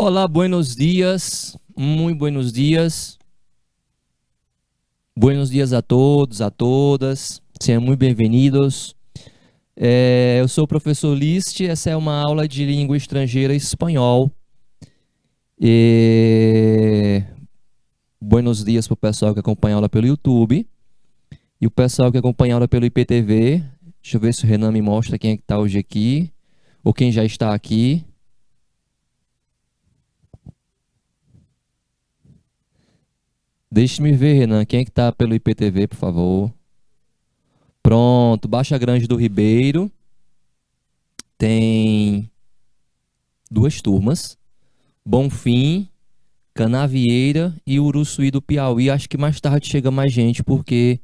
Olá, buenos dias, muito buenos dias. Buenos dias a todos, a todas. Sejam muito bem-vindos. Eu sou o professor List, essa é uma aula de língua estrangeira espanhol. Buenos dias para o pessoal que acompanha a aula pelo YouTube. E o pessoal que acompanha a aula pelo IPTV. Deixa eu ver se o Renan me mostra quem é que está hoje aqui. Ou quem já está aqui. Deixe-me ver, Renan, quem é que está pelo IPTV, por favor. Pronto, Baixa Grande do Ribeiro. Tem 2 turmas. Bonfim, Canavieira e Uruçuí do Piauí. Acho que mais tarde chega mais gente, porque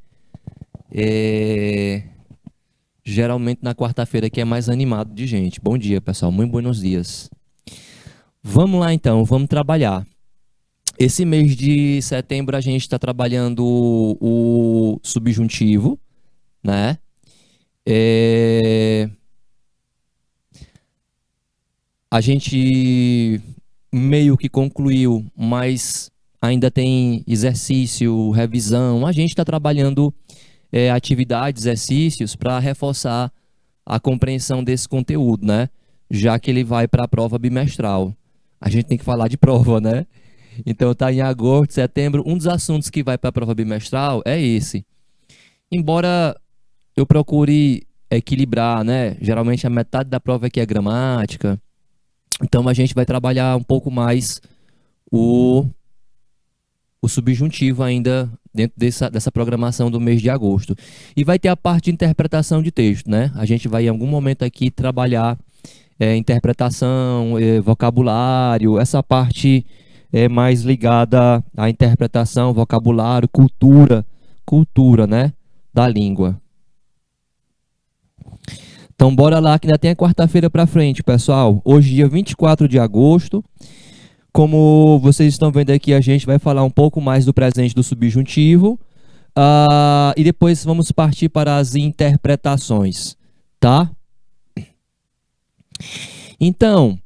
geralmente na quarta-feira aqui é mais animado de gente. Bom dia, pessoal. Muito buenos dias. Vamos lá, então. Vamos trabalhar. Esse mês de setembro a gente está trabalhando o subjuntivo, né? A gente meio que concluiu, mas ainda tem exercício, revisão. A gente está trabalhando atividades, exercícios para reforçar a compreensão desse conteúdo, né? Já que ele vai para a prova bimestral. A gente tem que falar de prova, né? Então tá em agosto, setembro. Um dos assuntos que vai para a prova bimestral é esse. Embora eu procure equilibrar, né? Geralmente a metade da prova aqui é gramática. Então a gente vai trabalhar um pouco mais o subjuntivo ainda dentro dessa programação do mês de agosto. E vai ter a parte de interpretação de texto, né? A gente vai em algum momento aqui trabalhar interpretação, vocabulário, essa parte é mais ligada à interpretação, vocabulário, cultura, né, da língua. Então, bora lá, que ainda tem a quarta-feira para frente, pessoal. Hoje, dia 24 de agosto. Como vocês estão vendo aqui, a gente vai falar um pouco mais do presente do subjuntivo. E depois vamos partir para as interpretações, tá? Então,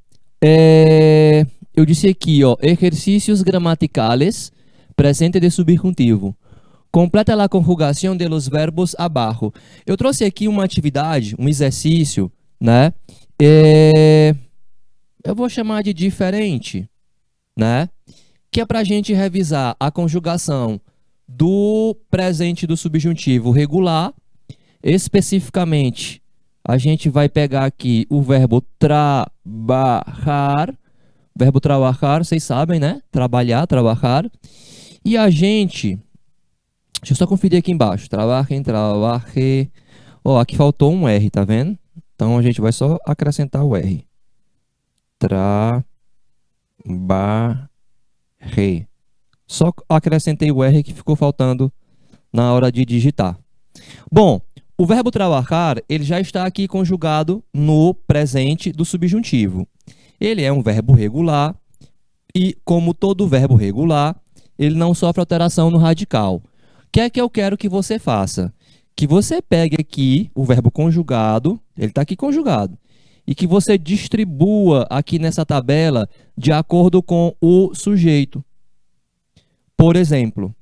eu disse aqui, ó, exercícios gramaticales, presente de subjuntivo. Completa a conjugação de los verbos abaixo. Eu trouxe aqui uma atividade, um exercício, né? Eu vou chamar de diferente, né? Que é para a gente revisar a conjugação do presente do subjuntivo regular. Especificamente, a gente vai pegar aqui o verbo trabalhar. Verbo trabalhar, vocês sabem, né? Trabalhar, trabalhar. E a gente... Deixa eu só conferir aqui embaixo. Trabalhem, trabalhe. Ó, aqui faltou um R, tá vendo? Então, a gente vai só acrescentar o R. Trabalhe. Só acrescentei o R que ficou faltando na hora de digitar. Bom, o verbo trabalhar, ele já está aqui conjugado no presente do subjuntivo. Ele é um verbo regular e, como todo verbo regular, ele não sofre alteração no radical. O que é que eu quero que você faça? Que você pegue aqui o verbo conjugado, ele está aqui conjugado, e que você distribua aqui nessa tabela de acordo com o sujeito. Por exemplo,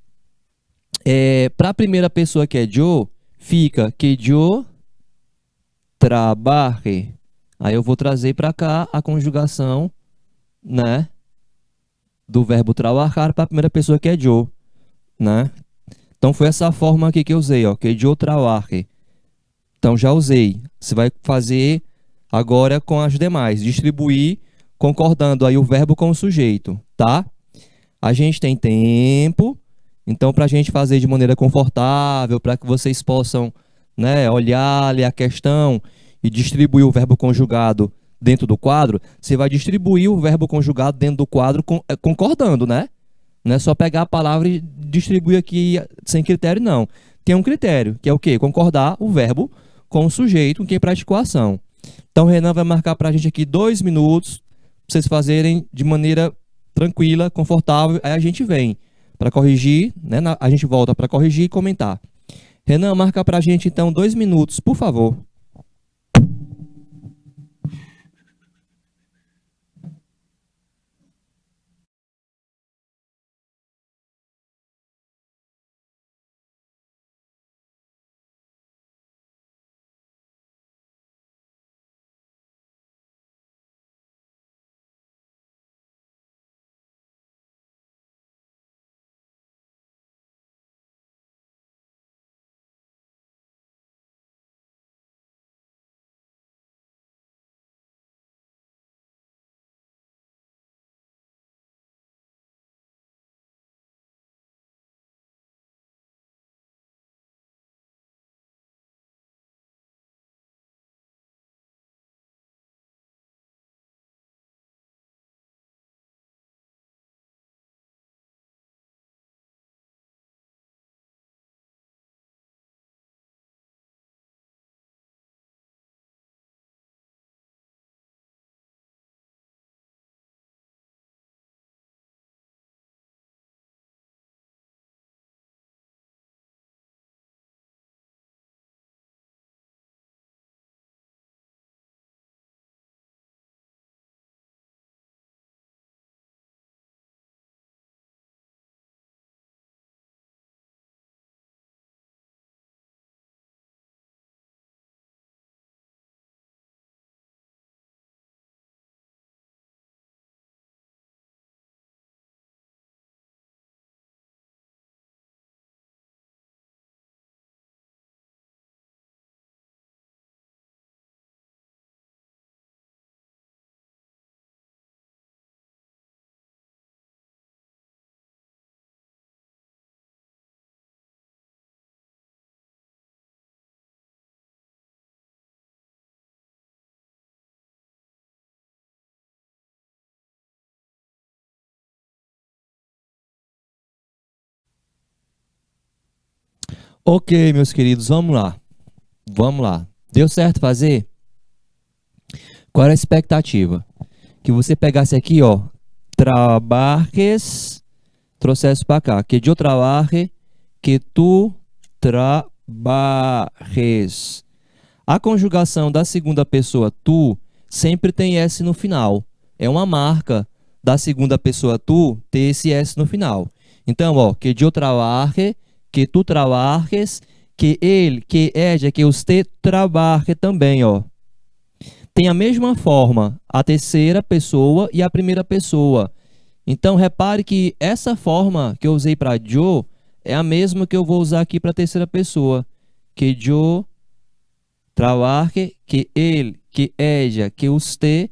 para a primeira pessoa que é yo, fica que yo trabaje. Aí eu vou trazer para cá a conjugação, né, do verbo trabalhar para a primeira pessoa que é yo, né? Então foi essa forma aqui que eu usei, ó, que yo trabaje. Então já usei. Você vai fazer agora com as demais, distribuir concordando aí o verbo com o sujeito, tá? A gente tem tempo, então para a gente fazer de maneira confortável, para que vocês possam, né, olhar, ler a questão e distribuir o verbo conjugado dentro do quadro, você vai distribuir o verbo conjugado dentro do quadro concordando, né? Não é só pegar a palavra e distribuir aqui sem critério, não. Tem um critério, que é o quê? Concordar o verbo com o sujeito com quem praticou a ação. Então, o Renan vai marcar para a gente aqui 2 minutos, para vocês fazerem de maneira tranquila, confortável. Aí a gente vem para corrigir, né? A gente volta para corrigir e comentar. Renan, marca para a gente, então, 2 minutos, por favor. Ok, meus queridos, vamos lá. Vamos lá. Deu certo fazer? Qual era a expectativa? Que você pegasse aqui, ó, trabajes, trouxesse para cá. Que eu trabaje, que tu trabajes. A conjugação da segunda pessoa tu sempre tem S no final. É uma marca da segunda pessoa tu ter esse S no final. Então, ó, que eu trabaje, que tu trabajes, que ele, que ella, que usted trabaje também, ó. Tem a mesma forma a terceira pessoa e a primeira pessoa. Então, repare que essa forma que eu usei para yo é a mesma que eu vou usar aqui para a terceira pessoa. Que yo trabaje, que ele, que ella, que usted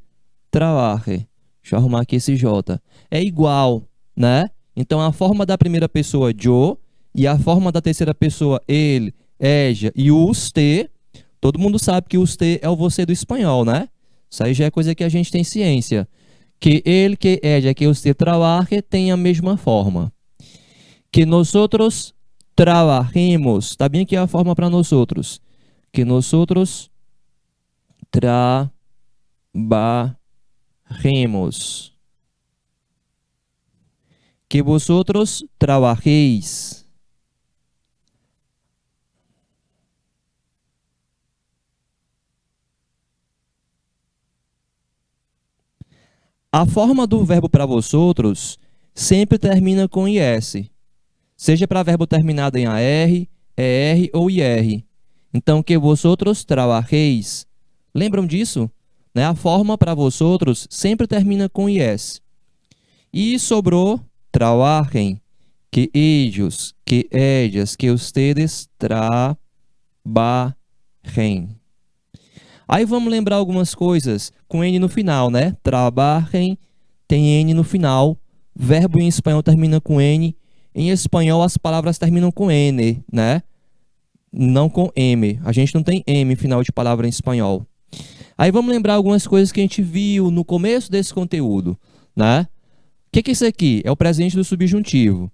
trabaje. Deixa eu arrumar aqui esse J. É igual, né? Então, a forma da primeira pessoa, yo, e a forma da terceira pessoa, ele, ella e o usted, todo mundo sabe que o usted é o você do espanhol, né? Isso aí já é coisa que a gente tem ciência. Que ele, que ella, que usted trabaje tem a mesma forma. Que nosotros trabajemos, tá bem que é a forma para nós outros. Que nosotros trabajemos. Que vosotros trabajéis. A forma do verbo para vosotros sempre termina com IS. Seja para verbo terminado em AR, ER ou IR. Então, que vosotros trabajéis. Lembram disso? Né? A forma para vosotros sempre termina com IS. E sobrou trabajem, que ellos, que ellas, que ustedes trabajem. Aí vamos lembrar algumas coisas com N no final, né? Trabajem tem N no final. Verbo em espanhol termina com N. Em espanhol as palavras terminam com N, né? Não com M. A gente não tem M final de palavra em espanhol. Aí vamos lembrar algumas coisas que a gente viu no começo desse conteúdo, né? O que é isso aqui? É o presente do subjuntivo.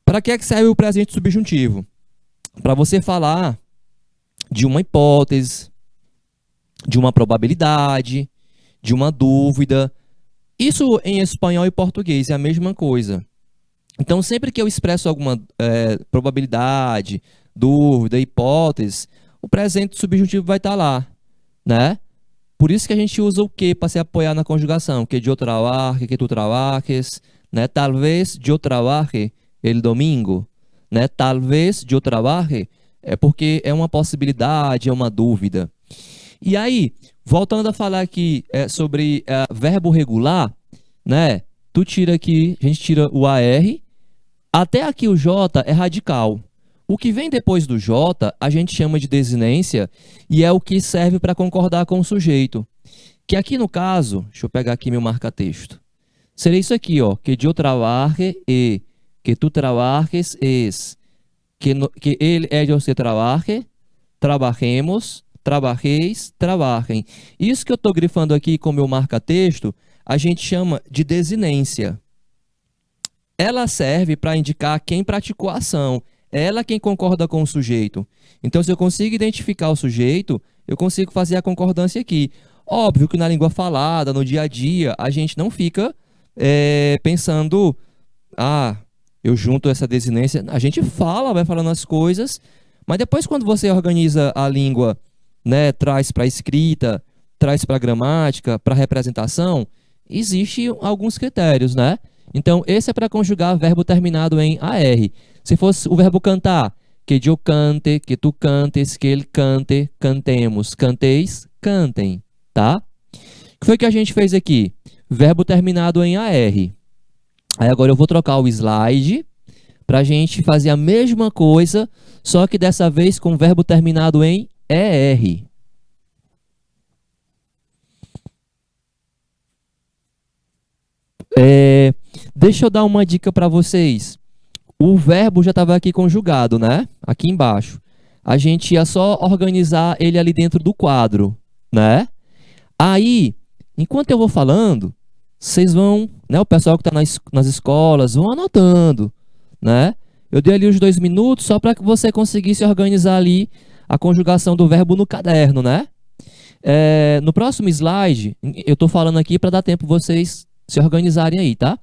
Para que é que serve o presente subjuntivo? Para você falar de uma hipótese, de uma probabilidade, de uma dúvida. Isso em espanhol e português é a mesma coisa. Então, sempre que eu expresso alguma probabilidade, dúvida, hipótese, o presente subjuntivo vai estar lá, né? Por isso que a gente usa o que para se apoiar na conjugação, que eu trabaje, que tu trabajes, né? Talvez eu trabaje el domingo, né? Talvez eu trabaje é porque é uma possibilidade, é uma dúvida. E aí, voltando a falar aqui sobre verbo regular, né? Tu tira aqui, a gente tira o AR, até aqui o J é radical. O que vem depois do J, a gente chama de desinência e é o que serve para concordar com o sujeito. Que aqui no caso, deixa eu pegar aqui meu marca-texto. Seria isso aqui, ó, que eu trabaje e, que tu trabajes es, que ele é de você trabaje, trabajemos, trabajeis, trabalhem. Isso que eu estou grifando aqui com meu marca-texto, a gente chama de desinência. Ela serve para indicar quem praticou a ação. Ela quem concorda com o sujeito. Então, se eu consigo identificar o sujeito, eu consigo fazer a concordância aqui. Óbvio que na língua falada, no dia a dia, a gente não fica pensando, eu junto essa desinência. A gente fala, vai falando as coisas, mas depois quando você organiza a língua, né, traz para a escrita, traz para a gramática, para a representação, existem alguns critérios, né? Então, esse é para conjugar verbo terminado em AR. Se fosse o verbo cantar, que eu cante, que tu cantes, que ele cante, cantemos, canteis, cantem, tá? O que foi que a gente fez aqui? Verbo terminado em AR. Aí agora eu vou trocar o slide para a gente fazer a mesma coisa, só que dessa vez com verbo terminado em ER. Deixa eu dar uma dica para vocês. O verbo já estava aqui conjugado, né? Aqui embaixo. A gente ia só organizar ele ali dentro do quadro, né? Aí, enquanto eu vou falando, vocês vão, né? O pessoal que está nas escolas, vão anotando, né? Eu dei ali os 2 minutos só para que você conseguisse organizar ali a conjugação do verbo no caderno, né? No próximo slide, eu estou falando aqui para dar tempo vocês se organizarem aí, tá?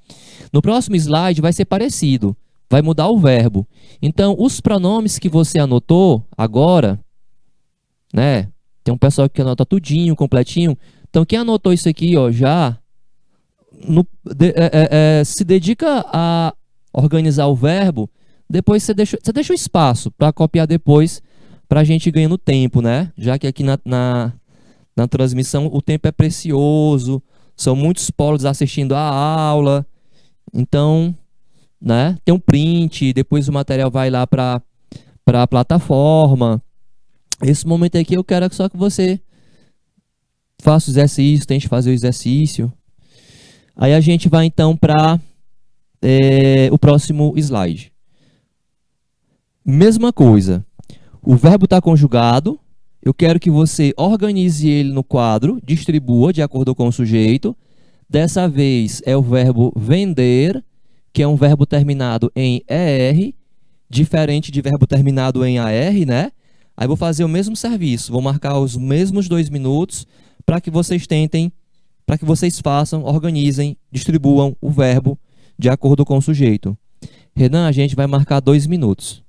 No próximo slide vai ser parecido, vai mudar o verbo. Então, os pronomes que você anotou agora, né? Tem um pessoal que anota tudinho, completinho. Então, quem anotou isso aqui, ó, já se dedica a organizar o verbo, depois você deixa o espaço para copiar depois, para a gente ir ganhando tempo, né? Já que aqui na transmissão o tempo é precioso, são muitos polos assistindo a aula, então, né? Tem um print, depois o material vai lá para a plataforma. Esse momento aqui eu quero só que você faça o exercício, tente fazer o exercício. Aí a gente vai então para o próximo slide. Mesma coisa. O verbo está conjugado. Eu quero que você organize ele no quadro, distribua de acordo com o sujeito. Dessa vez é o verbo vender, que é um verbo terminado em ER, diferente de verbo terminado em AR, né? Aí vou fazer o mesmo serviço, vou marcar os mesmos 2 minutos para que vocês tentem, para que vocês façam, organizem, distribuam o verbo de acordo com o sujeito. Renan, a gente vai marcar 2 minutos.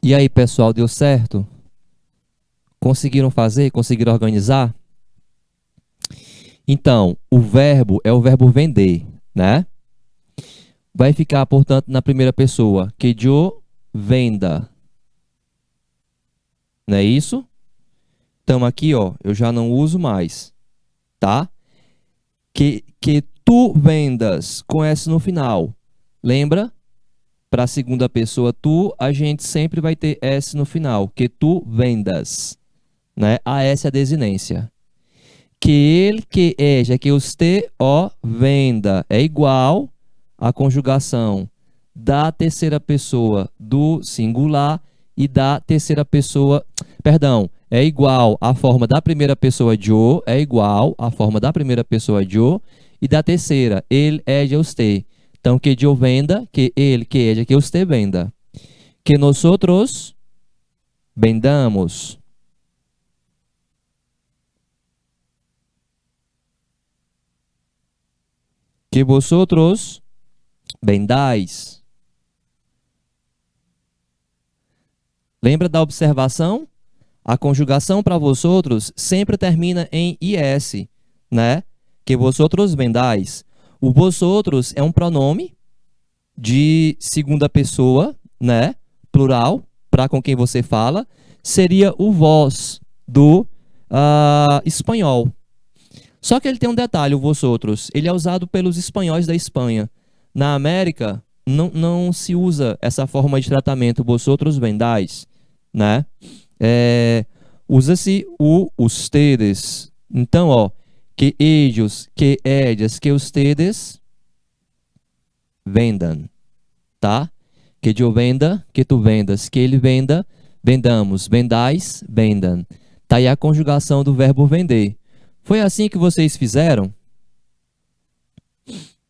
E aí, pessoal, deu certo? Conseguiram fazer? Conseguiram organizar? Então, o verbo é o verbo vender, né? Vai ficar, portanto, na primeira pessoa, que eu venda. Não é isso? Então, aqui, ó, eu já não uso mais, tá? Que tu vendas com S no final. Lembra? Para a segunda pessoa, tu, a gente sempre vai ter S no final. Que tu vendas, né? A S é a desinência. Que ele, que ella, que usted, ó, venda. É igual à conjugação da terceira pessoa do singular e da terceira pessoa, perdão, é igual à forma da primeira pessoa yo, é igual à forma da primeira pessoa yo e da terceira, ele, ella, usted. Então, que yo venda, que ele, que ella, que usted venda. Que nosotros vendamos. Que vosotros vendáis. Lembra da observação? A conjugação para vosotros sempre termina em is, né? Que vosotros vendais. O vosotros é um pronome de segunda pessoa, né? Plural, para com quem você fala. Seria o vós do espanhol. Só que ele tem um detalhe, o vosotros. Ele é usado pelos espanhóis da Espanha. Na América, não se usa essa forma de tratamento, vosotros vendais, né? Usa-se o ustedes. Então, ó, que ellos, que ellas, que ustedes vendam, tá? Que eu venda, que tu vendas, que ele venda, vendamos, vendais, vendam. Tá aí a conjugação do verbo vender. Foi assim que vocês fizeram,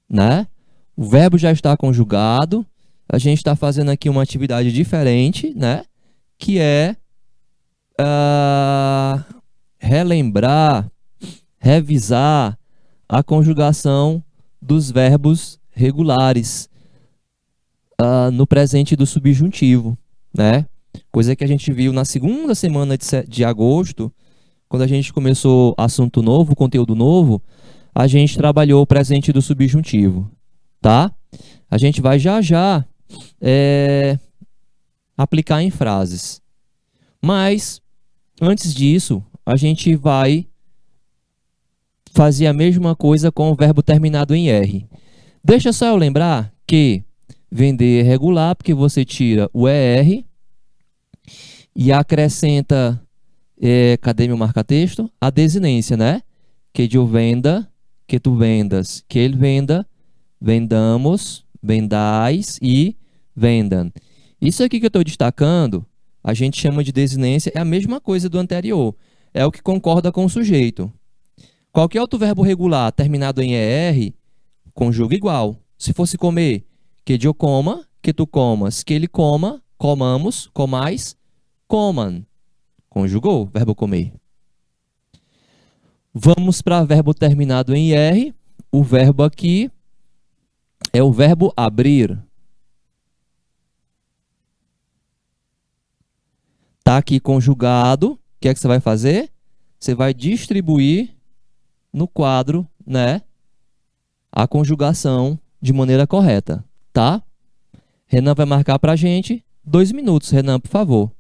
né? O verbo já está conjugado. A gente está fazendo aqui uma atividade diferente, né? Que é relembrar, revisar a conjugação dos verbos regulares no presente do subjuntivo, né? Coisa que a gente viu na segunda semana de agosto, quando a gente começou assunto novo, conteúdo novo, a gente trabalhou o presente do subjuntivo, tá? A gente vai já já aplicar em frases. Mas, antes disso, a gente vai fazer a mesma coisa com o verbo terminado em R. Deixa só eu lembrar que vender é regular, porque você tira o ER e acrescenta, cadê meu marca-texto? A desinência, né? Que eu venda, que tu vendas, que ele venda, vendamos, vendais e vendam. Isso aqui que eu estou destacando, a gente chama de desinência, é a mesma coisa do anterior. É o que concorda com o sujeito. Qualquer outro verbo regular terminado em ER, conjuga igual. Se fosse comer, que eu coma, que tu comas, que ele coma, comamos, comais, comam. Conjugou, verbo comer. Vamos para verbo terminado em IR. O verbo aqui é o verbo abrir. Está aqui conjugado. O que é que você vai fazer? Você vai distribuir no quadro, né, a conjugação de maneira correta, tá? Renan vai marcar para a gente 2 minutos. Renan, por favor.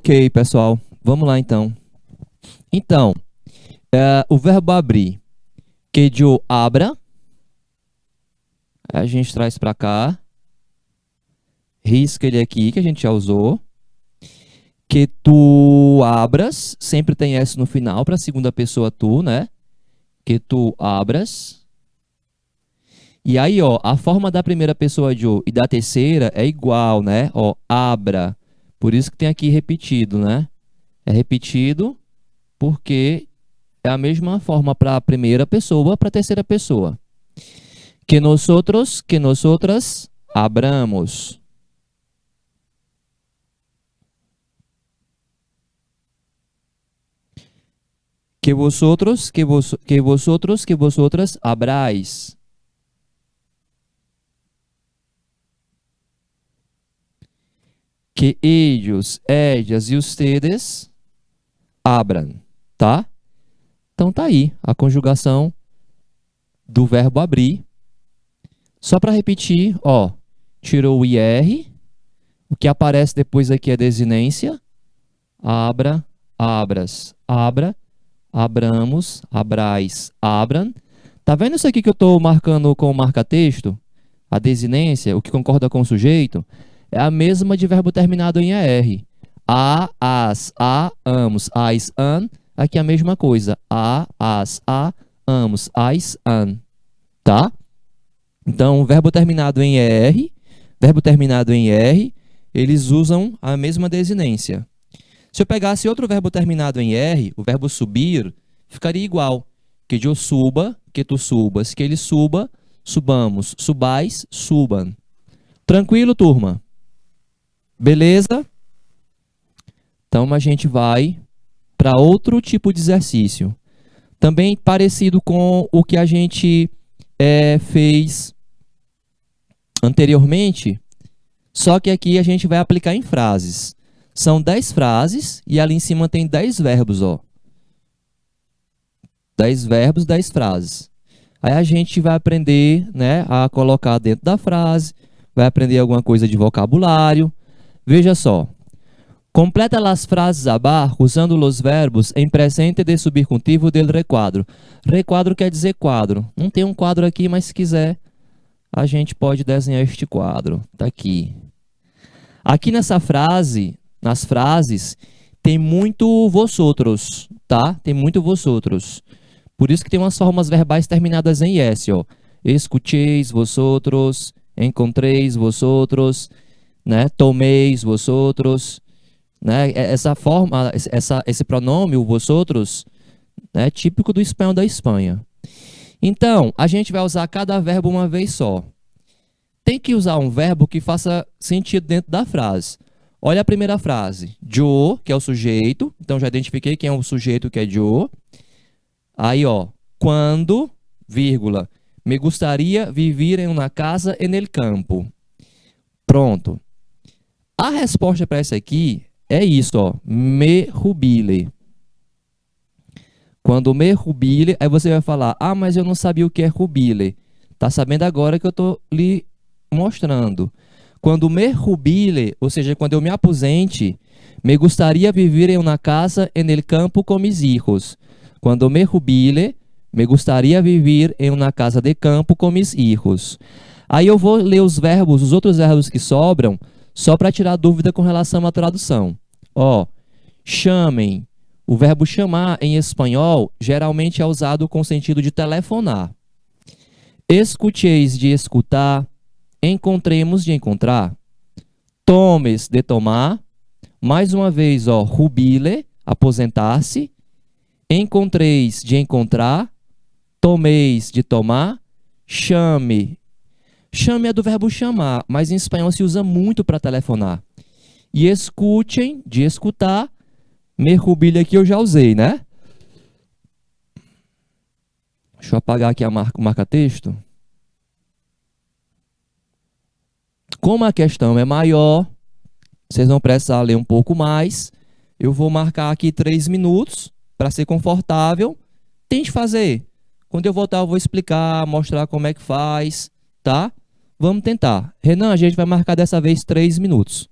Ok, pessoal. Vamos lá, então. Então, o verbo abrir. Que eu abra. A gente traz para cá. Risca ele aqui, que a gente já usou. Que tu abras. Sempre tem S no final para a segunda pessoa tu, né? Que tu abras. E aí, ó, a forma da primeira pessoa Joe e da terceira é igual, né? Ó, abra. Por isso que tem aqui repetido, né? É repetido porque é a mesma forma para a primeira pessoa, para a terceira pessoa. Que nosotras, abramos. Que vosotros, que vosotras abrais. Que ellos, ellas e ustedes abram, tá? Então tá aí a conjugação do verbo abrir. Só para repetir, ó, tirou o IR, o que aparece depois aqui é desinência. Abra, abras, abra, abramos, abrais, abram. Tá vendo isso aqui que eu estou marcando com o marca-texto? A desinência, o que concorda com o sujeito, é a mesma de verbo terminado em ER. A, as, a, amos, ais, an. Aqui é a mesma coisa. A, as, a, amos, ais, an. Tá? Então, verbo terminado em ER, verbo terminado em ER, eles usam a mesma desinência. Se eu pegasse outro verbo terminado em R, o verbo subir, ficaria igual. Que eu suba, que tu subas, que ele suba, subamos, subais, subam. Tranquilo, turma? Beleza? Então, a gente vai para outro tipo de exercício. Também parecido com o que a gente fez anteriormente, só que aqui a gente vai aplicar em frases. São 10 frases e ali em cima tem 10 verbos, ó. 10 verbos, 10 frases. Aí a gente vai aprender, né, a colocar dentro da frase, vai aprender alguma coisa de vocabulário. Veja só. Completa as frases abaixo usando os verbos em presente de subjuntivo del requadro. Requadro quer dizer quadro. Não tem um quadro aqui, mas se quiser, a gente pode desenhar este quadro. Tá aqui. Aqui nessa frase, nas frases, tem muito vosotros, tá? Tem muito vosotros. Por isso que tem umas formas verbais terminadas em S, ó. Escucheis vosotros, encontreis vosotros, né? Tomeis vosotros, né? Essa forma, esse pronome, o vosotros, é típico do espanhol da Espanha. Então, a gente vai usar cada verbo uma vez só. Tem que usar um verbo que faça sentido dentro da frase. Olha a primeira frase. Yo, que é o sujeito. Então, já identifiquei quem é o sujeito, que é yo. Aí, ó. Quando, vírgula, me gustaria vivir em uma casa en el campo. Pronto. A resposta para essa aqui é isso, ó. Me jubile. Quando me jubile, aí você vai falar, ah, mas eu não sabia o que é jubile. Tá sabendo agora que eu tô lhe mostrando. Quando me jubile, ou seja, quando eu me aposente, me gustaria viver em uma casa en el campo com mis hijos. Quando me jubile, me gustaria viver em uma casa de campo com mis hijos. Aí eu vou ler os verbos, os outros verbos que sobram, só para tirar dúvida com relação à tradução. Ó, chamem. O verbo chamar em espanhol geralmente é usado com o sentido de telefonar. Escucheis de escutar. Encontremos de encontrar. Tomes de tomar. Mais uma vez, ó, jubile, aposentar-se. Encontreis de encontrar. Tomeis de tomar. Chame. Chame é do verbo chamar, mas em espanhol se usa muito para telefonar. E escutem, de escutar. Me jubile aqui eu já usei, né? Deixa eu apagar aqui o marca-texto. Como a questão é maior, vocês vão precisar ler um pouco mais. Eu vou marcar aqui 3 minutos para ser confortável. Tente fazer. Quando eu voltar, eu vou explicar, mostrar como é que faz, tá? Vamos tentar. Renan, a gente vai marcar dessa vez 3 minutos.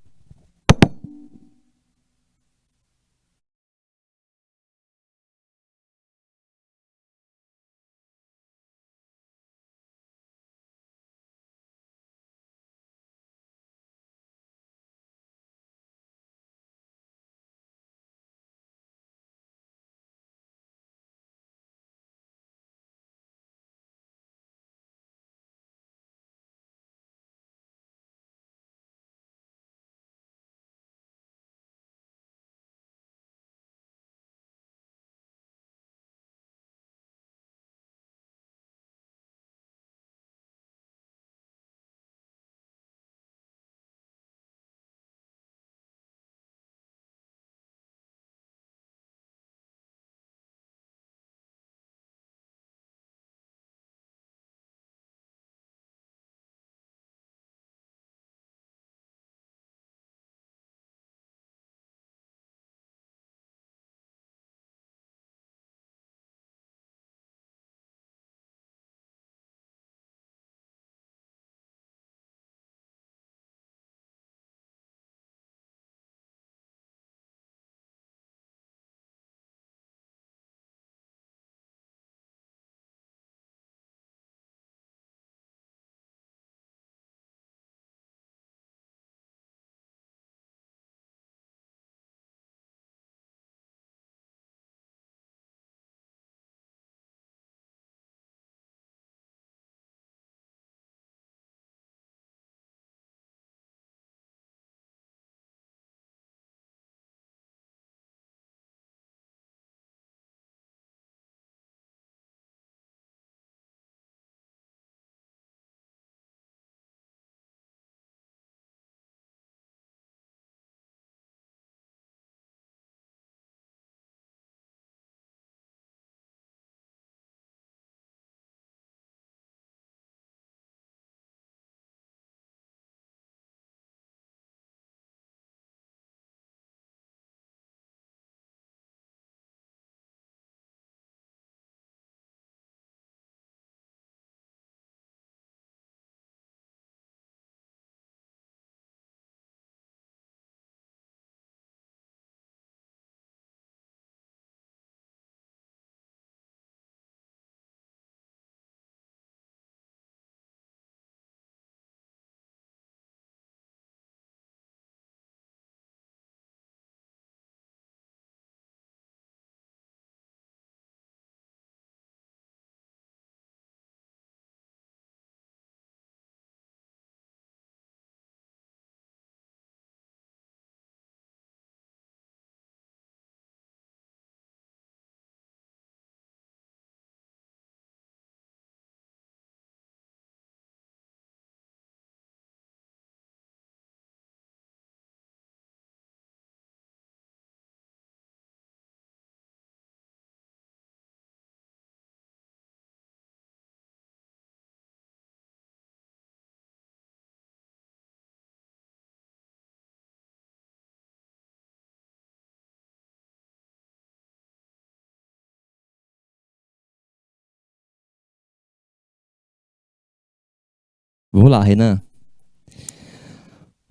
Vou lá, Renan.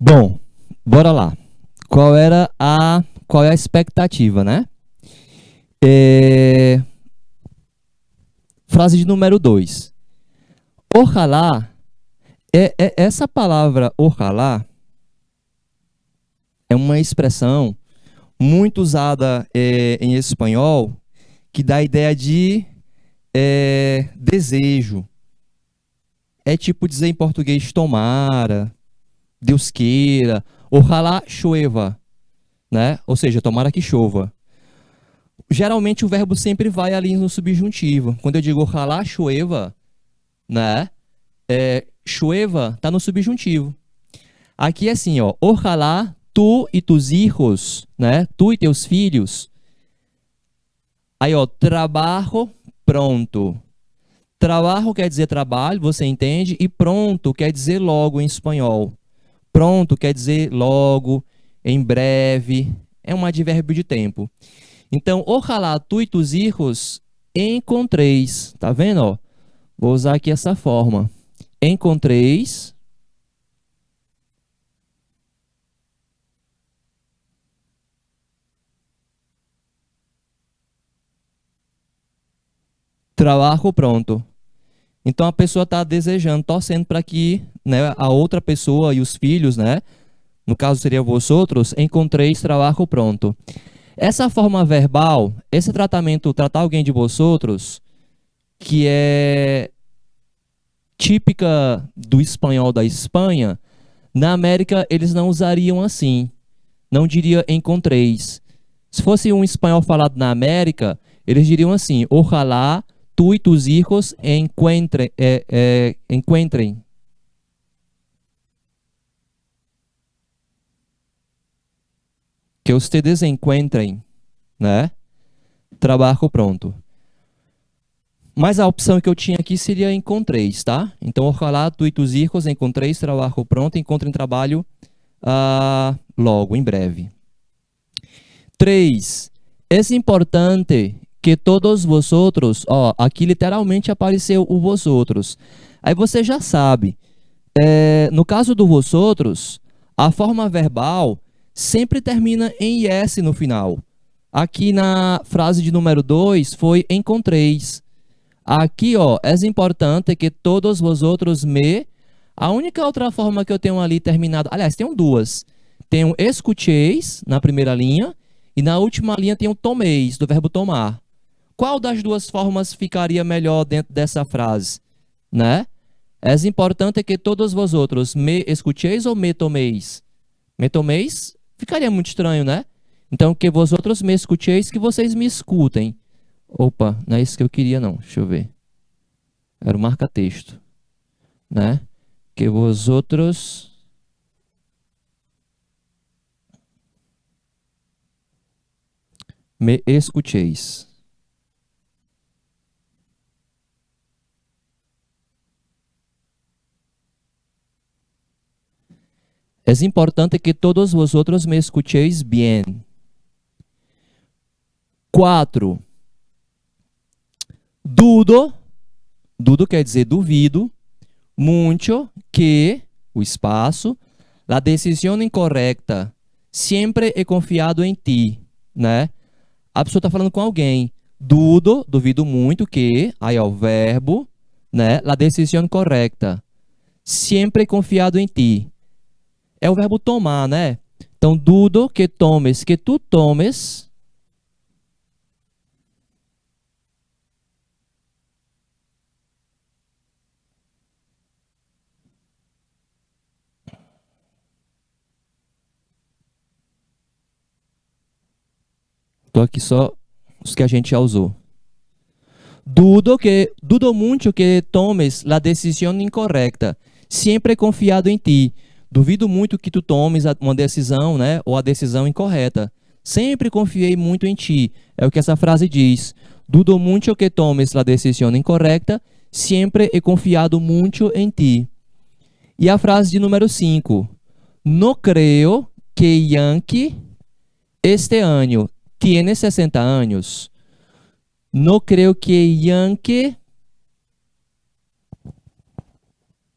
Bom, bora lá. Qual é a expectativa, né? É, Frase de número 2. Ojalá, essa palavra ojalá é uma expressão muito usada em espanhol que dá a ideia de desejo. É tipo dizer em português tomara, Deus queira, ojalá chova, né? Ou seja, tomara que chova. Geralmente o verbo sempre vai ali no subjuntivo. Quando eu digo ojalá chova, né? Chova tá no subjuntivo. Aqui é assim, ó, ojalá tu e tus hijos, né? Tu e teus filhos. Aí, ó, trabalho pronto. Trabalho quer dizer trabalho, você entende? E pronto quer dizer logo em espanhol. Pronto quer dizer logo, em breve. É um advérbio de tempo. Então, ojalá tu e tus hijos encontreis. Tá vendo? Ó? Vou usar aqui essa forma. Encontreis. Trabalho pronto. Então a pessoa está desejando, torcendo para que, né, a outra pessoa e os filhos, né, no caso seria vosotros, encontreis trabalho pronto. Essa forma verbal, esse tratamento, tratar alguém de vosotros, que é típica do espanhol da Espanha, na América eles não usariam assim. Não diria encontreis. Se fosse um espanhol falado na América, eles diriam assim: ojalá tu e tus hijos encuentrem. Que ustedes encontrem, né? Trabalho pronto. Mas a opção que eu tinha aqui seria encontreis, tá? Então, ojalá tu e tus hijos encontreis trabalho pronto, encontrem trabalho logo, em breve. 3. É importante que todos vosotros, ó, aqui literalmente apareceu o vosotros. Aí você já sabe, no caso do vosotros, a forma verbal sempre termina em es no final. Aqui na frase de número 2 foi encontreis. Aqui, ó, é importante que todos vosotros me... A única outra forma que eu tenho ali terminado... Aliás, tem duas. Tem um escucheis na primeira linha e na última linha tem um tomeis, do verbo tomar. Qual das duas formas ficaria melhor dentro dessa frase? Né? É importante que todos vosotros me escucheis ou me tomeis? Me tomeis? Ficaria muito estranho, né? Então, que vosotros me escucheis, que vocês me escutem. Opa, não é isso que eu queria, não. Deixa eu ver. Era o marca-texto. Né? Que vosotros me escucheis. É importante que todos vosotros me escucheis bien. 4. Dudo. Dudo quer dizer duvido. Mucho que, o espaço, la decisión incorrecta. Sempre he confiado em ti, né? A pessoa está falando com alguém. Duvido muito que, aí ó, o verbo, né? La decisión correcta. Sempre he confiado em ti. É o verbo tomar, né? Então, dudo que tomes, que tu tomes. Tô aqui só os que a gente já usou. Dudo muito que tomes a decisão incorreta. Sempre confiado em ti. Duvido muito que tu tomes uma decisão, né, ou a decisão incorreta. Sempre confiei muito em ti. É o que essa frase diz. Dudo muito que tomes a decisão incorreta. Sempre he confiado muito em ti. E a frase de número 5. No creo que Yankee este ano tiene 60 anos. No creo que Yankee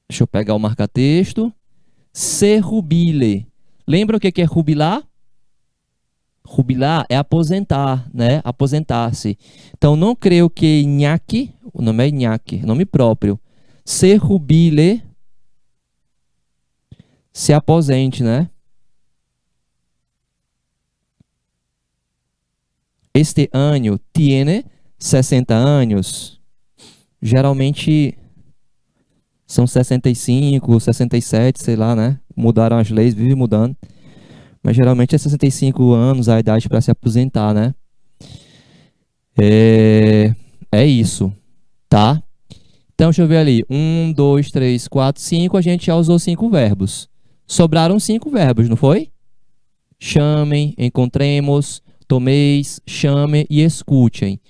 Deixa eu pegar o marca-texto. Serrubile. Lembra o que é rubilar? Rubilar é aposentar, né? Aposentar-se. Então, não creio que Inhaque, o nome é Inhaque, nome próprio. Serrubile se aposente, né? Este ano tiene 60 anos. Geralmente são 65, 67, sei lá, né? Mudaram as leis, vive mudando. Mas geralmente é 65 anos a idade para se aposentar, né? É isso, tá? Então, deixa eu ver ali. 1, 2, 3, 4, 5. A gente já usou 5 verbos. Sobraram 5 verbos, não foi? Chamem, encontremos, tomeis, chame e escutem.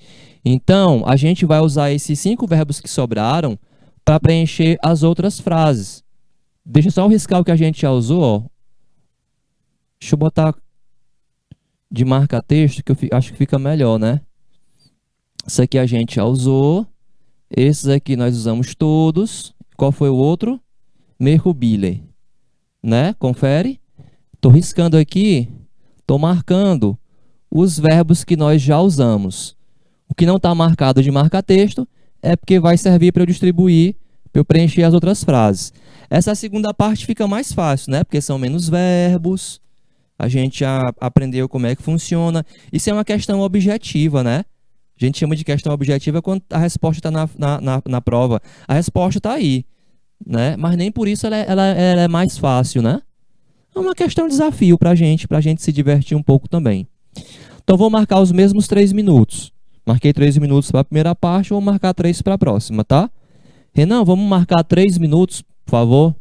Então, a gente vai usar esses 5 verbos que sobraram para preencher as outras frases. Deixa eu só riscar o que a gente já usou, ó. Deixa eu botar de marca-texto, que eu acho que fica melhor, né? Isso aqui a gente já usou. Esses aqui nós usamos todos. Qual foi o outro? Mercubile, né? Confere. Estou riscando aqui, estou marcando os verbos que nós já usamos. O que não está marcado de marca-texto é porque vai servir para eu distribuir, para eu preencher as outras frases. Essa segunda parte fica mais fácil, né? Porque são menos verbos, a gente já aprendeu como é que funciona. Isso é uma questão objetiva, né? A gente chama de questão objetiva quando a resposta está na prova. A resposta está aí, né? Mas nem por isso ela é mais fácil, né? É uma questão de desafio para a gente se divertir um pouco também. Então, vou marcar os mesmos 3 minutos. Marquei 3 minutos para a primeira parte, vou marcar 3 para a próxima, tá? Renan, vamos marcar 3 minutos, por favor?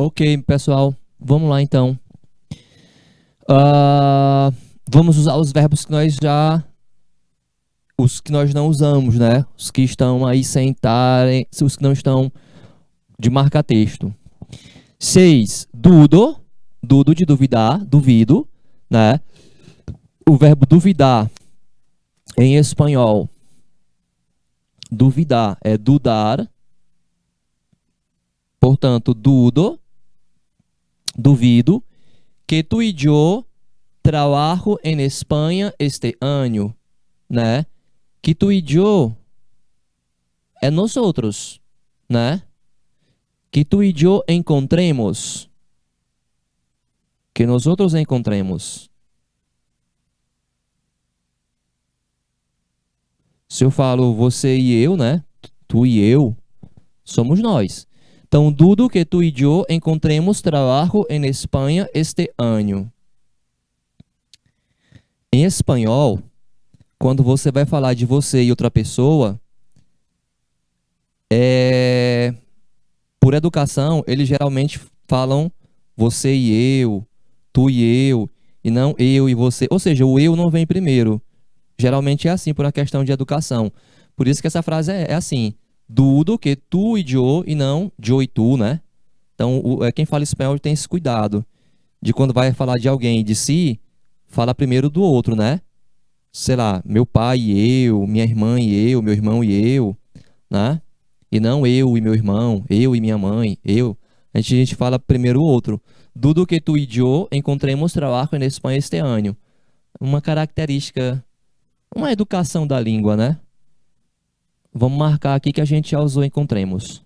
Ok, pessoal, vamos lá então. Ah, vamos usar os verbos que nós já. Os que nós não usamos, né? Os que estão aí sem estarem. Os que não estão de marca-texto. 6. Dudo. Dudo de duvidar, duvido, né? O verbo duvidar em espanhol. Duvidar é dudar. Portanto, dudo, duvido, que tu y yo trabajo en España este año, né? Que tu y yo é nosotros, né? Que tu y yo encontremos, que nosotros encontremos. Se eu falo você e eu, né? Tu e eu, somos nós. Então, dudo que tu y yo encontremos trabajo en España este año. Em espanhol, quando você vai falar de você e outra pessoa, por educação, eles geralmente falam você e eu, tu e eu, e não eu e você. Ou seja, o eu não vem primeiro. Geralmente é assim por uma questão de educação. Por isso que essa frase é assim: dudo que tu e yo, e não yo e tu, né? Então, quem fala espanhol tem esse cuidado de quando vai falar de alguém de si, fala primeiro do outro, né? Sei lá, meu pai e eu, minha irmã e eu, meu irmão e eu, né? E não eu e meu irmão, eu e minha mãe, eu. A gente fala primeiro o outro. Dudo que tu e yo encontremos trabalho en Espanha este año. Uma característica, uma educação da língua, né? Vamos marcar aqui que a gente já usou encontremos.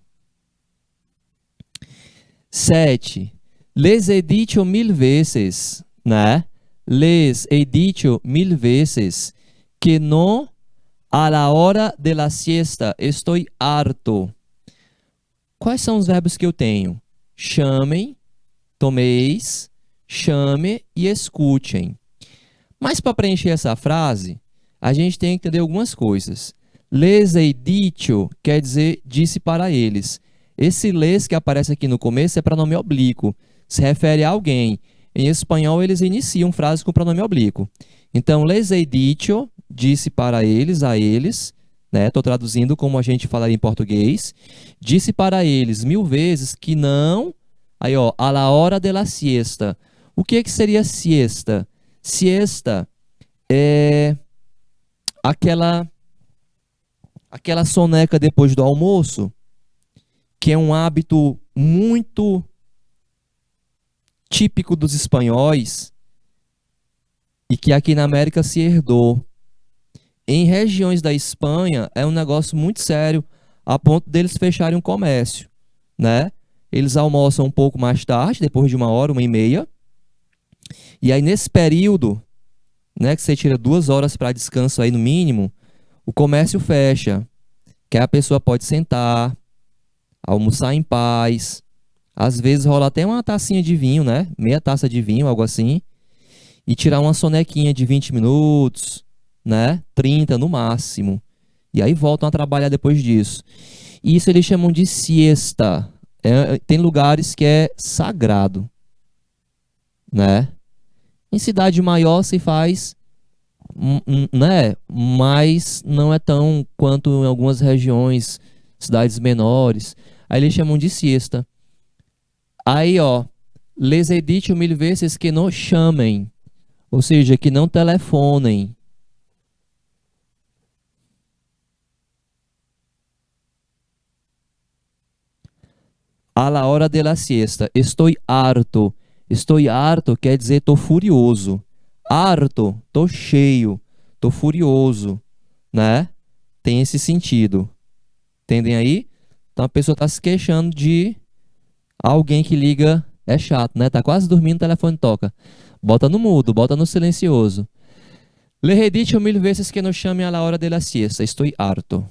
7. Les he dicho mil veces, né? Les he dicho mil veces que no a la hora de la siesta estoy harto. Quais são os verbos que eu tenho? Chamem, tomeis, chame e escutem. Mas para preencher essa frase, a gente tem que entender algumas coisas. Les he dicho quer dizer disse para eles. Esse les que aparece aqui no começo é pronome oblíquo, se refere a alguém. Em espanhol, eles iniciam frases com pronome oblíquo. Então, les he dicho, disse para eles, a eles, né? Estou traduzindo como a gente falaria em português. Disse para eles mil vezes que não. Aí, ó, a la hora de la siesta. O que seria siesta? Siesta é aquela soneca depois do almoço, que é um hábito muito típico dos espanhóis e que aqui na América se herdou. Em regiões da Espanha é um negócio muito sério, a ponto deles fecharem um comércio, né? Eles almoçam um pouco mais tarde, depois de 1 hora, 1h30, e aí nesse período, né, que você tira 2 horas para descanso aí no mínimo, o comércio fecha, que a pessoa pode sentar, almoçar em paz. Às vezes rola até uma tacinha de vinho, né? Meia taça de vinho, algo assim. E tirar uma sonequinha de 20 minutos, né? 30 no máximo. E aí voltam a trabalhar depois disso. E isso eles chamam de siesta. Tem lugares que é sagrado, né? Em cidade maior se faz, né? Mas não é tão quanto em algumas regiões, cidades menores. Aí eles chamam de siesta. Aí, ó, les he dicho mil vezes que não chamem, ou seja, que não telefonem. A la hora de la siesta, estou harto. Estou harto quer dizer tô furioso. Harto, tô cheio, tô furioso, né? Tem esse sentido. Entendem aí? Então a pessoa está se queixando de alguém que liga, é chato, né? Tá quase dormindo, o telefone toca. Bota no mudo, bota no silencioso. Le he dicho mil veces que no chame a la hora de la siesta. Estou harto.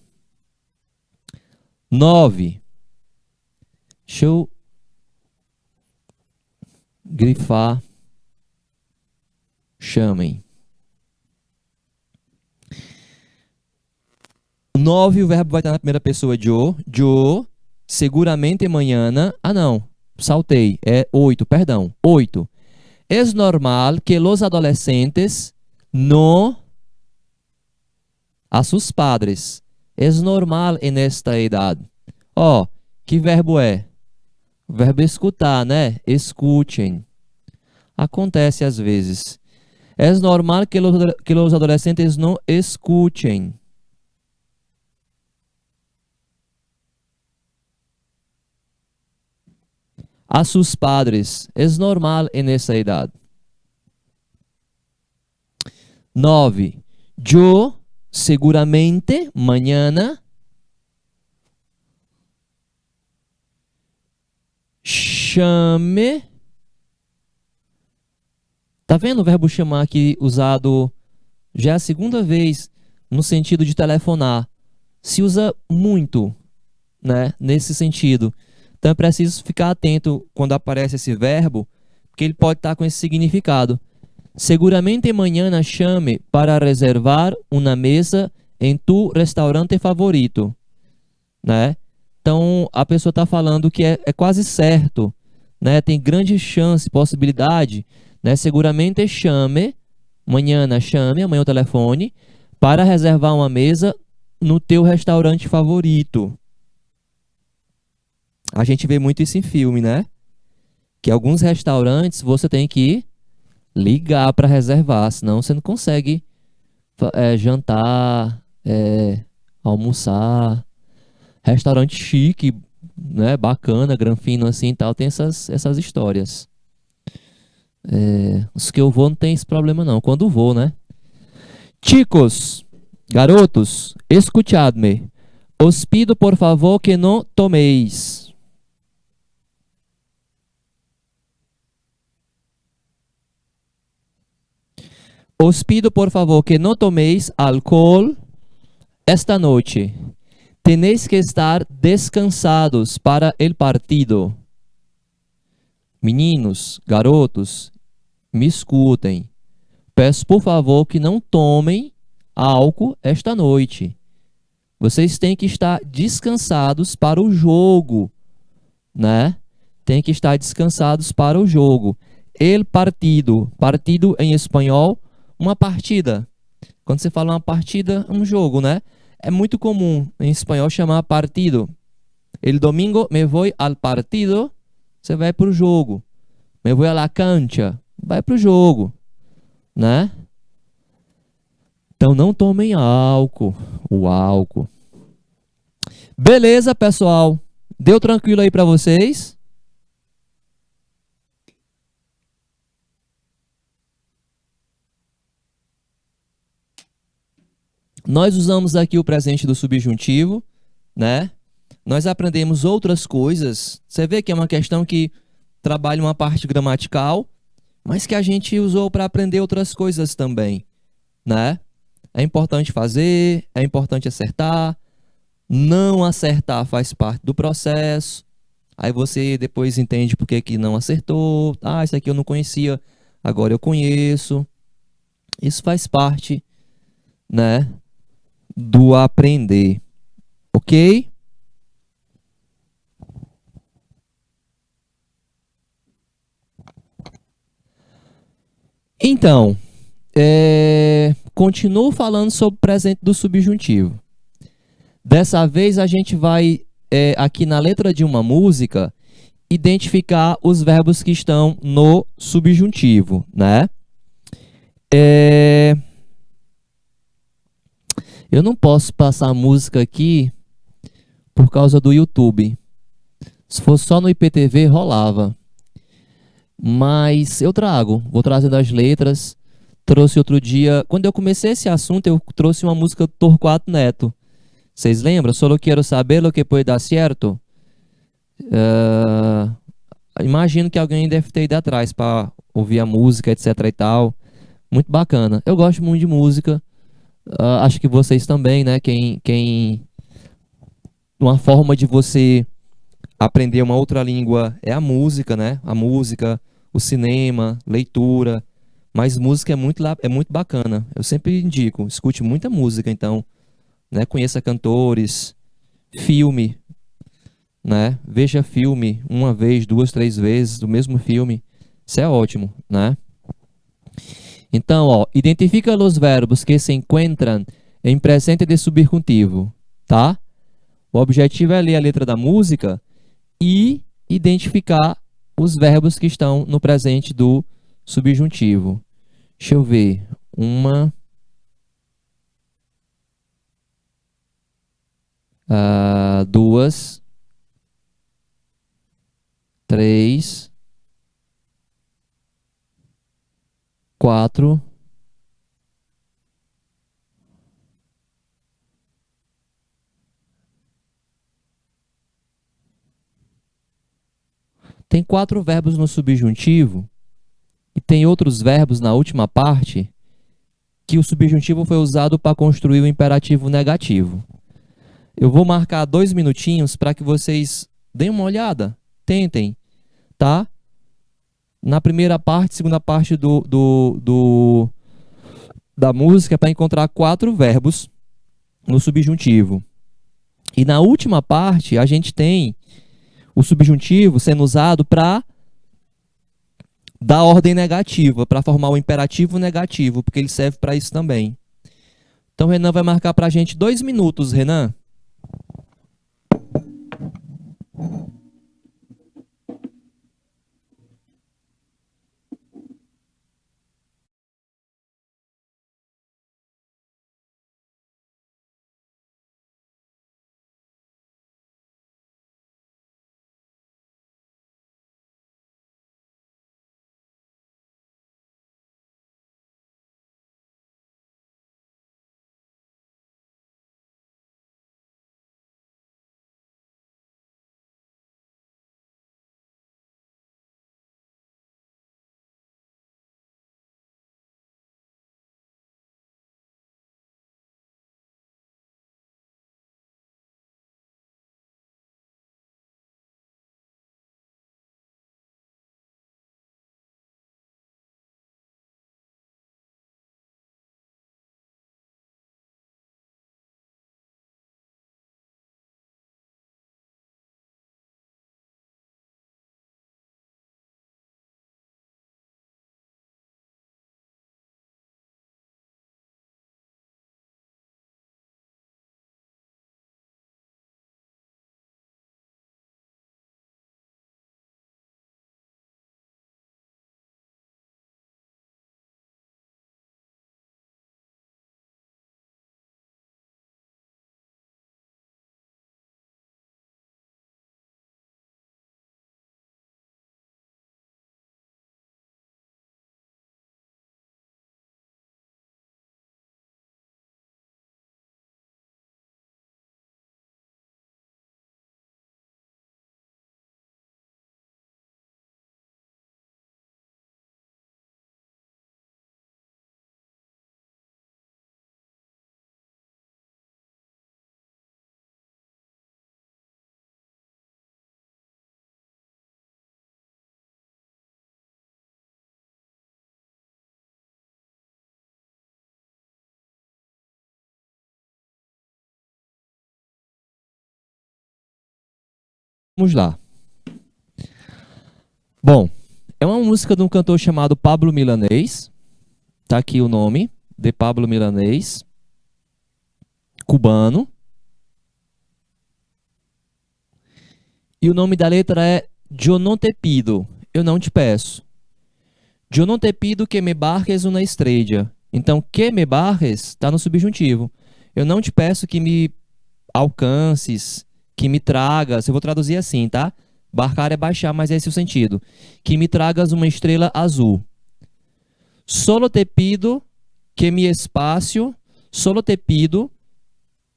9. Deixa eu grifar. Chamem. 9, o verbo vai estar na primeira pessoa, yo. Yo, seguramente mañana. Ah, não. saltei. É 8, perdão. 8. Es normal que los adolescentes no a sus padres. Es normal en esta edad. Ó, que verbo é? O verbo escutar, né? Escutem. Acontece às vezes. Es normal que los adolescentes no escuchen. A sus padres. Es normal en esa edad. 9. Yo seguramente mañana chame. Tá vendo o verbo chamar aqui usado já é a segunda vez no sentido de telefonar. Se usa muito, né, nesse sentido. Então é preciso ficar atento quando aparece esse verbo, porque ele pode estar com esse significado. Seguramente mañana chame para reservar uma mesa em tu restaurante favorito, né? Então a pessoa está falando que é quase certo, né? Tem grande chance, possibilidade, né? Seguramente chame, mañana chame, amanhã o telefone, para reservar uma mesa no teu restaurante favorito. A gente vê muito isso em filme, né? Que alguns restaurantes você tem que ligar para reservar, senão você não consegue jantar, almoçar. Restaurante chique, né? Bacana, granfino assim e tal, tem essas histórias. Os que eu vou não tem esse problema não, quando vou, né? Chicos, garotos, escuchadme. Os pido por favor que não tomeis. Os pido por favor que não tomeis álcool esta noite. Tenéis que estar descansados para el partido. Meninos, garotos, me escutem. Peço por favor que não tomem álcool esta noite. Vocês têm que estar descansados para o jogo, né? Tem que estar descansados para o jogo. El partido. Partido em espanhol, uma partida. Quando você fala uma partida, um jogo, né? É muito comum em espanhol chamar partido. El domingo me voy al partido. Você vai para o jogo. Me voy a la cancha. Vai para o jogo, né? Então não tomem álcool. O álcool. Beleza, pessoal? Deu tranquilo aí para vocês? Nós usamos aqui o presente do subjuntivo, né? Nós aprendemos outras coisas. Você vê que é uma questão que trabalha uma parte gramatical, mas que a gente usou para aprender outras coisas também, né? É importante fazer, é importante acertar. Não acertar faz parte do processo. Aí você depois entende por que não acertou. Ah, isso aqui eu não conhecia, agora eu conheço. Isso faz parte, né, do aprender, ok? Então, continuo falando sobre o presente do subjuntivo. Dessa vez a gente vai, aqui na letra de uma música, identificar os verbos que estão no subjuntivo, né? Eu não posso passar a música aqui por causa do YouTube. Se fosse só no IPTV, rolava. Mas eu vou trazendo as letras. Trouxe outro dia, quando eu comecei esse assunto, eu trouxe uma música do Torquato Neto. Vocês lembram? Solo quiero saber lo que puede dar certo. Imagino que alguém deve ter ido atrás para ouvir a música, etc e tal. Muito bacana. Eu gosto muito de música. Acho que vocês também, né? Uma forma de você aprender uma outra língua é a música, né? A música, o cinema, leitura. Mas música é muito bacana. Eu sempre indico, escute muita música, então, né? Conheça cantores, filme, né? Veja filme uma vez, duas, três vezes do mesmo filme. Isso é ótimo, né? Então, ó, identifica os verbos que se encontram em presente de subjuntivo, tá? O objetivo é ler a letra da música e identificar os verbos que estão no presente do subjuntivo. Deixa eu ver. Uma, duas, três, quatro, tem quatro verbos no subjuntivo e tem outros verbos na última parte que o subjuntivo foi usado para construir o imperativo negativo. Eu vou marcar 2 minutinhos para que vocês deem uma olhada, tentem, tá? Na primeira parte, segunda parte da música para encontrar quatro verbos no subjuntivo. E na última parte, a gente tem o subjuntivo sendo usado para dar ordem negativa, para formar o imperativo negativo, porque ele serve para isso também. Então, Renan vai marcar para a gente 2 minutos, Renan. Vamos lá. Bom, é uma música de um cantor chamado Pablo Milanês. Tá aqui o nome, de Pablo Milanês, cubano. E o nome da letra é Eu não te pido, eu não te peço. Eu não te pido que me barques uma estrella. Então, que me barques está no subjuntivo. Eu não te peço que me alcances, que me tragas. Eu vou traduzir assim, tá? Barcar é baixar, mas é esse o sentido. Que me tragas uma estrela azul. Solo te pido que mi espacio, solo te pido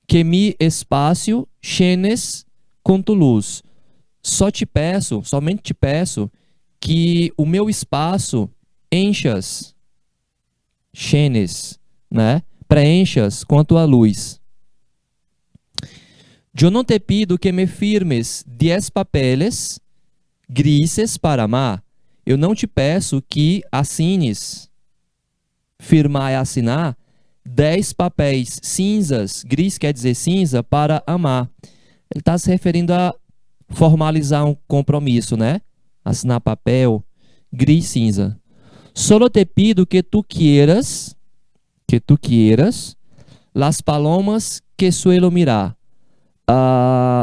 que mi espacio llenes com tu luz. Só te peço, somente te peço, que o meu espaço enchas, llenes, né? Preenchas com a tua luz. Eu não te pido que me firmes 10 papeles grises para amar. Eu não te peço que assines, firmar é assinar, 10 papéis cinzas, gris quer dizer cinza, para amar. Ele está se referindo a formalizar um compromisso, né? Assinar papel, gris cinza. Solo te pido que tu quieras, las palomas que suelo mirar.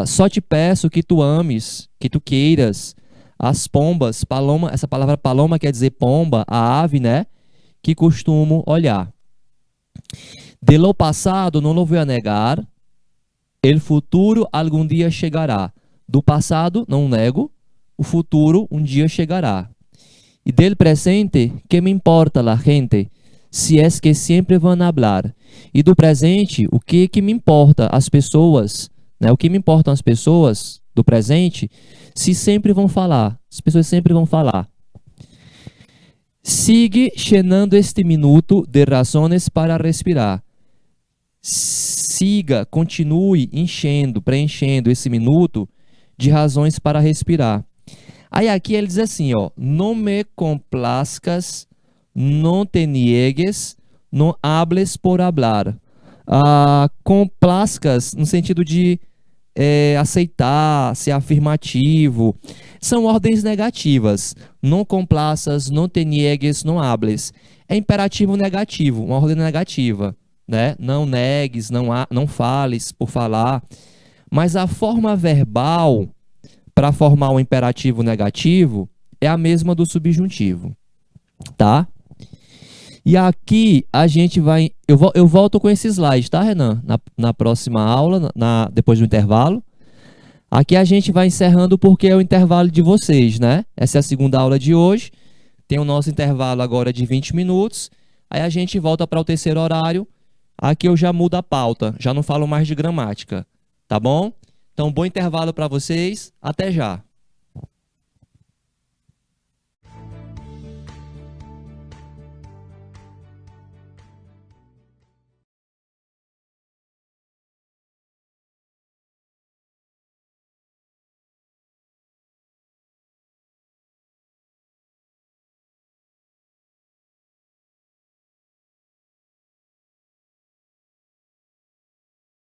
Só te peço que tu ames, que tu queiras as pombas, paloma, essa palavra paloma quer dizer pomba, a ave, né? Que costumo olhar. De lo passado não lo vou a negar, el futuro algum dia chegará. Do passado não nego, o futuro um dia chegará. E del presente, que me importa la gente, se es que sempre vão hablar. E do presente, o que me importa as pessoas, né? O que me importam as pessoas do presente, se sempre vão falar. As pessoas sempre vão falar. Sigue llenando este minuto de razones para respirar. Siga, continue enchendo, preenchendo esse minuto de razões para respirar. Aí aqui ele diz assim, ó, não me complazcas, não te niegues, não hables por hablar. Complazcas no sentido de aceitar, ser afirmativo, são ordens negativas. Não complaças, não te niegues, não hables. É imperativo negativo, uma ordem negativa, né? Não negues, não fales por falar. Mas a forma verbal para formar um imperativo negativo é a mesma do subjuntivo, tá? E aqui a gente vai... Eu volto com esse slide, tá, Renan? Na próxima aula, depois do intervalo. Aqui a gente vai encerrando porque é o intervalo de vocês, né? Essa é a segunda aula de hoje. Tem o nosso intervalo agora de 20 minutos. Aí a gente volta para o terceiro horário. Aqui eu já mudo a pauta, já não falo mais de gramática, tá bom? Então, bom intervalo para vocês. Até já.